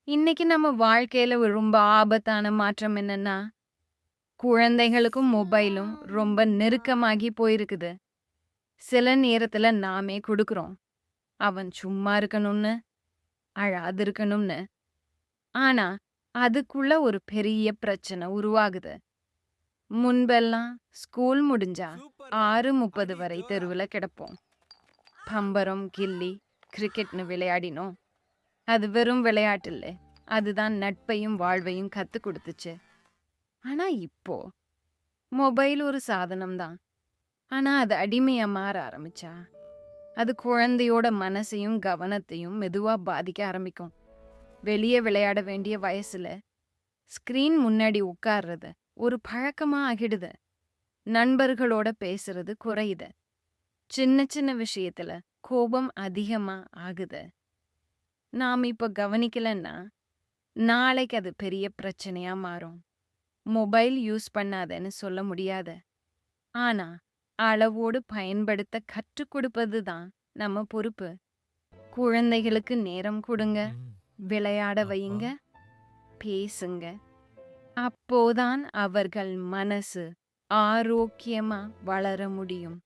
இன்னைக்கு நம்ம வாழ்க்கையில ஒரு ரொம்ப ஆபத்தான மாற்றம் என்னன்னா, குழந்தைகளுக்கும் மொபைலும் ரொம்ப நெருக்கமாகி போயிருக்குது. சில நேரத்துல நாமே குடுக்குறோம். அவன் சும்மா இருக்கணும்னு, அழாது இருக்கணும்னு. ஆனா, அதுக்குள்ள ஒரு பெரிய பிரச்சனை உருவாகுது. முன்பெல்லாம் ஸ்கூல் முடிஞ்சா சூப்பர்யா 6:30 அடி வரை ஜோரா தெருவுல கிடப்போம். பம்பரம், கில்லி, கிரிக்கெட்னு விளையாடினோம். அது வெறும் விளையாட்டு இல்ல. அதுதான் நட்பையும் வாழ்வையும் கத்துக் குடுத்துச்சு. ஆனா இப்போ மொபைல் ஒரு சாதனம் தான். ஆனா அது அடிமையா மாற ஆரம்பிச்சா, அது குழந்தையோட மனசையும், கவனத்தையும் மெதுவா பாதிக்க ஆரம்பிக்கும். வெளிய விளையாட வேண்டிய வயசுல, ஸ்கிரீன் முன்னாடி உட்கார்றது ஒரு பழக்கமா ஆகிடுது. நண்பர்களோட பேசுறது குறையுது. சின்ன சின்ன விஷயத்துல கோபம் அதிகமா ஆகுது. நாம இப்ப கவனிக்கலன்னா, நாளைக்கு அது பெரிய பிரச்சனையா மாறும். மொபைல் யூஸ் பண்ணாதன்னு சொல்ல முடியாது. ஆனா, அளவோடு பயன்படுத்த கற்றுக் கொடுப்பது தான் நம்ம பொறுப்பு. குழந்தைகளுக்கு நேரம் குடுங்க, ம் விளையாட அப்பா வையுங்க, பேசுங்க. அப்போதான் அவர்கள் மனசு ஆரோக்கியமா வளர முடியும்.